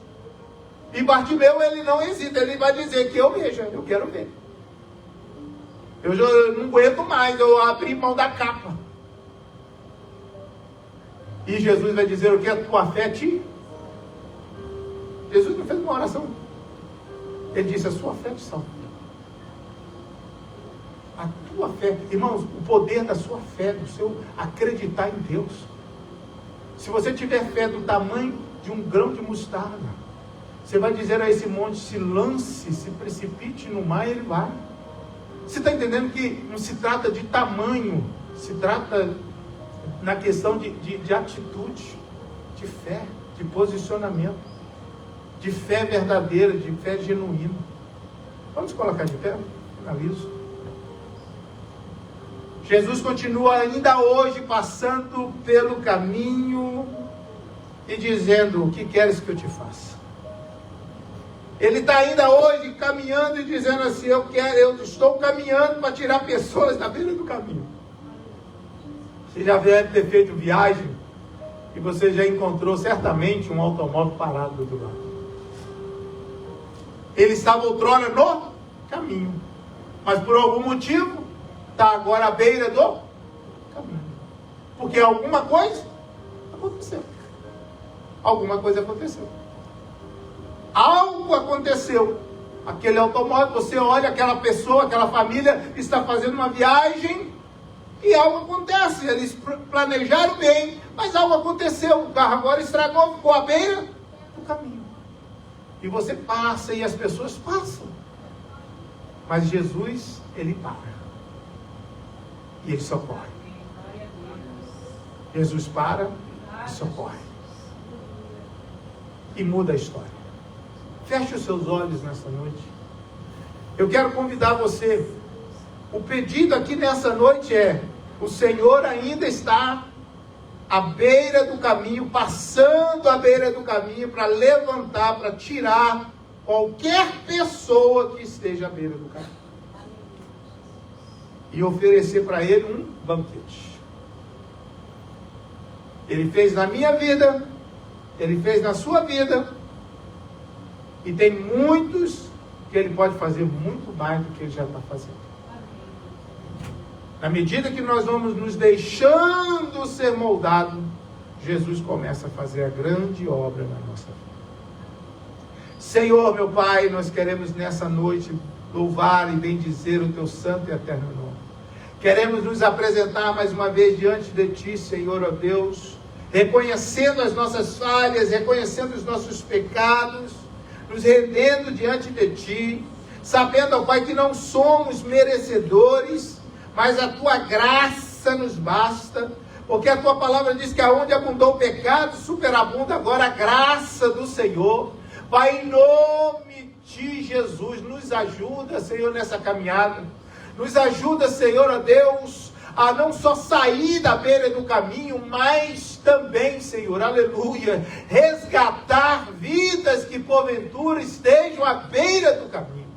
E Bartimeu, ele não hesita, ele vai dizer que eu vejo, eu quero ver. Eu já não aguento mais, eu abri mão da capa. E Jesus vai dizer: o que? A tua fé te... Jesus não fez uma oração. Ele disse: a sua fé te salva. A tua fé, irmãos, o poder da sua fé, do seu acreditar em Deus. Se você tiver fé do tamanho de um grão de mostarda, você vai dizer a esse monte: se lance, se precipite no mar, ele vai. Você está entendendo que não se trata de tamanho, se trata na questão de atitude, de fé, de posicionamento, de fé verdadeira, de fé genuína. Vamos colocar de pé? Finalizo. Jesus continua ainda hoje passando pelo caminho e dizendo: o que queres que eu te faça? Ele está ainda hoje caminhando e dizendo assim: eu estou caminhando para tirar pessoas da beira do caminho. Você já deve ter feito viagem e você já encontrou certamente um automóvel parado do outro lado. Ele estava outrora no caminho, mas por algum motivo está agora à beira do caminho. Porque alguma coisa aconteceu. Alguma coisa aconteceu. Algo aconteceu. Aquele automóvel, você olha, aquela pessoa, aquela família está fazendo uma viagem e algo acontece. Eles planejaram bem, mas algo aconteceu. O carro agora estragou, ficou à beira do caminho. E você passa e as pessoas passam. Mas Jesus, ele para. E ele socorre. Jesus para e socorre. E muda a história. Feche os seus olhos nessa noite. Eu quero convidar você. O pedido aqui nessa noite é: o Senhor ainda está à beira do caminho, passando à beira do caminho para levantar, para tirar qualquer pessoa que esteja à beira do caminho. E oferecer para ele um banquete. Ele fez na minha vida, ele fez na sua vida, e tem muitos que ele pode fazer muito mais do que ele já está fazendo. Na medida que nós vamos nos deixando ser moldados, Jesus começa a fazer a grande obra na nossa vida. Senhor, meu Pai, nós queremos nessa noite louvar e bendizer o teu santo e eterno nome. Queremos nos apresentar mais uma vez diante de Ti, Senhor, ó Deus, reconhecendo as nossas falhas, reconhecendo os nossos pecados, nos rendendo diante de Ti, sabendo, ó Pai, que não somos merecedores, mas a Tua graça nos basta, porque a Tua palavra diz que aonde abundou o pecado, superabunda agora a graça do Senhor. Pai, em nome Ti, Jesus. Nos ajuda, Senhor, nessa caminhada. Nos ajuda, Senhor, ó Deus, a não só sair da beira do caminho, mas também, Senhor, aleluia, resgatar vidas que porventura estejam à beira do caminho.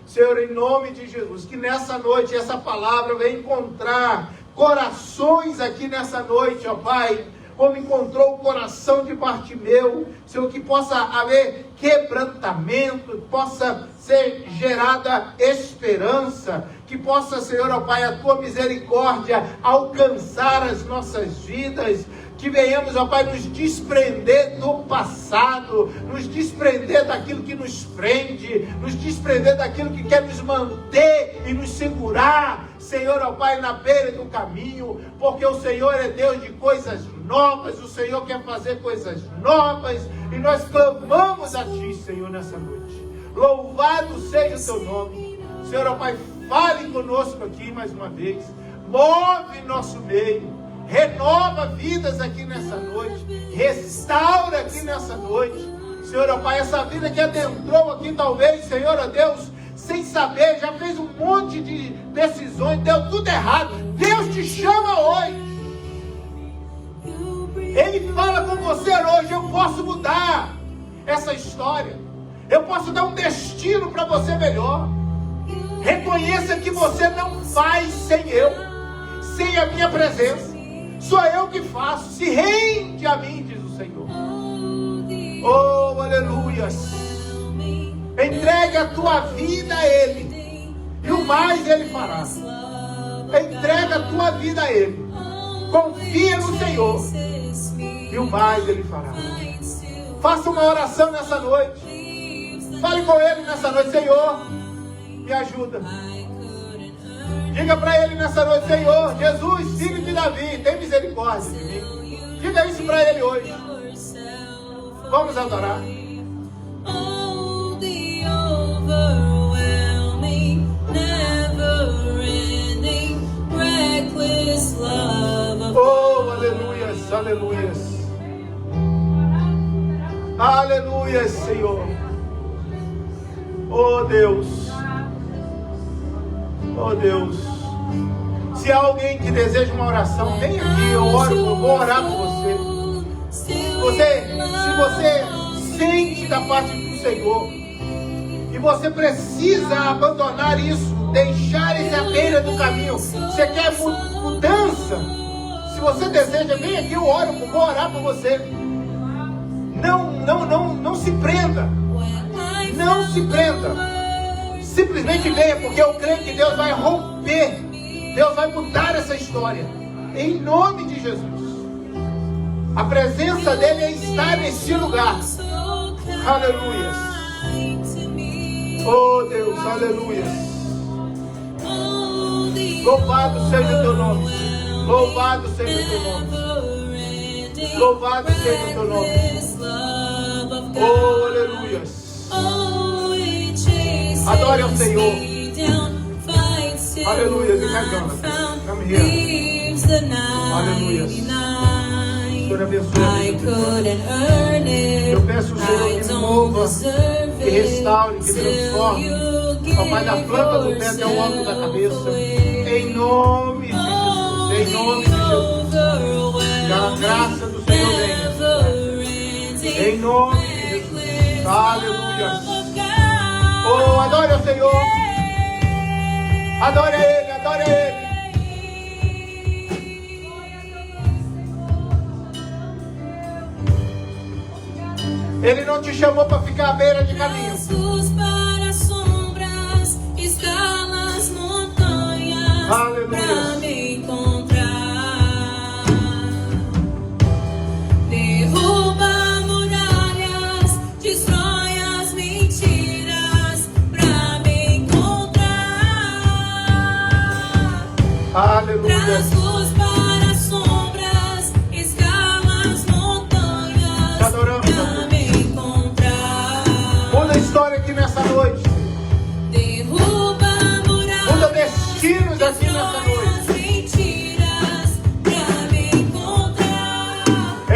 Senhor, em nome de Jesus, que nessa noite essa palavra venha encontrar corações aqui nessa noite, ó Pai, como encontrou o coração de Bartimeu, Senhor, que possa haver quebrantamento, possa ser gerada esperança, que possa, Senhor, ó Pai, a Tua misericórdia alcançar as nossas vidas, que venhamos, ó Pai, nos desprender do passado, nos desprender daquilo que nos prende, nos desprender daquilo que quer nos manter e nos segurar, Senhor, ó Pai, na beira do caminho, porque o Senhor é Deus de coisas novas, o Senhor quer fazer coisas novas, e nós clamamos a Ti, Senhor, nessa noite. Louvado seja o Teu nome. Senhor, ó Pai, fale conosco aqui mais uma vez, move nosso meio, renova vidas aqui nessa noite, restaura aqui nessa noite, Senhor, ó Pai, essa vida que adentrou aqui talvez, Senhor, ó Deus, sem saber, já fez um monte de decisões, deu tudo errado. Deus te chama hoje, Ele fala com você hoje: eu posso mudar essa história, eu posso dar um destino para você melhor. Reconheça que você não faz sem eu, sem a minha presença. Sou eu que faço. Se rende a mim, diz o Senhor. Oh, aleluias. Entregue a tua vida a Ele, e o mais Ele fará. Entrega a tua vida a Ele. Confia no Senhor, e o mais Ele fará. Faça uma oração nessa noite. Fale com Ele nessa noite: Senhor, me ajuda. Diga para Ele nessa noite: Senhor, Jesus, filho de Davi, tem misericórdia de mim. Diga isso para Ele hoje. Vamos adorar. Oh, aleluias, aleluias. Aleluias, Senhor. Oh, Deus. Oh, Deus. Se há alguém que deseja uma oração, vem aqui, eu vou orar por você. Se você sente da parte do Senhor e você precisa abandonar isso, deixar isso à beira do caminho, você quer mudança, se você deseja, vem aqui, eu vou orar por você. Não se prenda. Não se prenda. Simplesmente venha, porque eu creio que Deus vai romper, Deus vai mudar essa história, em nome de Jesus. A presença dEle é estar nesse lugar. Aleluia. Oh, Deus, aleluia. Louvado seja o Teu nome. Louvado seja o Teu nome. Louvado seja o Teu nome. Oh, aleluia. Adore ao Senhor. Aleluia. Come here. Aleluia. Senhor, abençoe a vida. Eu peço ao Senhor que me mova, que restaure, que transforme. Ó Pai, da planta do pé até o alto da cabeça. Em nome de Jesus. Em nome de Jesus. Que a graça do Senhor venha. Em nome de Jesus. Aleluia. Oh, adore ao Senhor. Adore a Ele, adore a Ele. Ele não te chamou para ficar à beira de caminho. Para sombras, escalas, montanhas, para me encontrar. Derruba muralhas, destrói as mentiras, para me encontrar. Aleluia. Para sombras, escalas, montanhas. Adoramos. Muda a história aqui nessa noite. Muda destinos aqui nessa noite.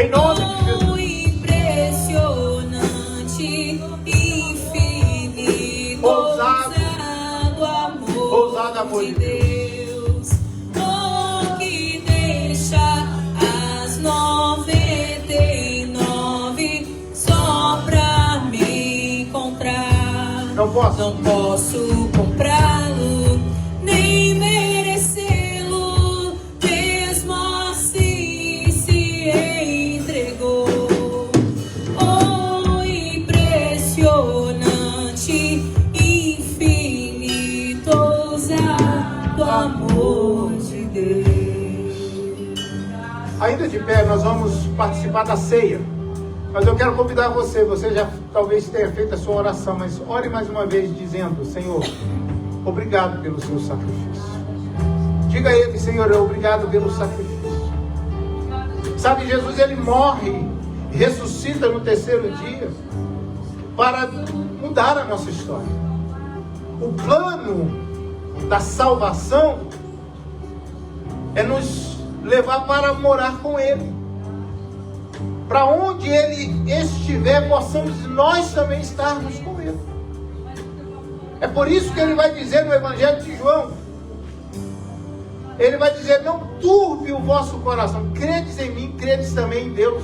Em nome de Jesus. do amor de Deus. Oh, que deixa as 99 só pra me encontrar. Não posso. Não posso comprá-lo, nem merecê-lo, mesmo assim se entregou. Oh, impressionante, infinito, ousado amor de Deus. Ainda de pé, nós vamos participar da ceia. Mas eu quero convidar você já talvez tenha feito a sua oração, mas ore mais uma vez dizendo: Senhor, obrigado pelo seu sacrifício. Diga a Ele: Senhor, obrigado pelo sacrifício. Sabe, Jesus, Ele morre e ressuscita no terceiro dia para mudar a nossa história. O plano da salvação é nos levar para morar com Ele. Para onde Ele estiver, possamos nós também estarmos com Ele. É por isso que Ele vai dizer no Evangelho de João, Ele vai dizer: não turbe o vosso coração, credes em mim, credes também em Deus.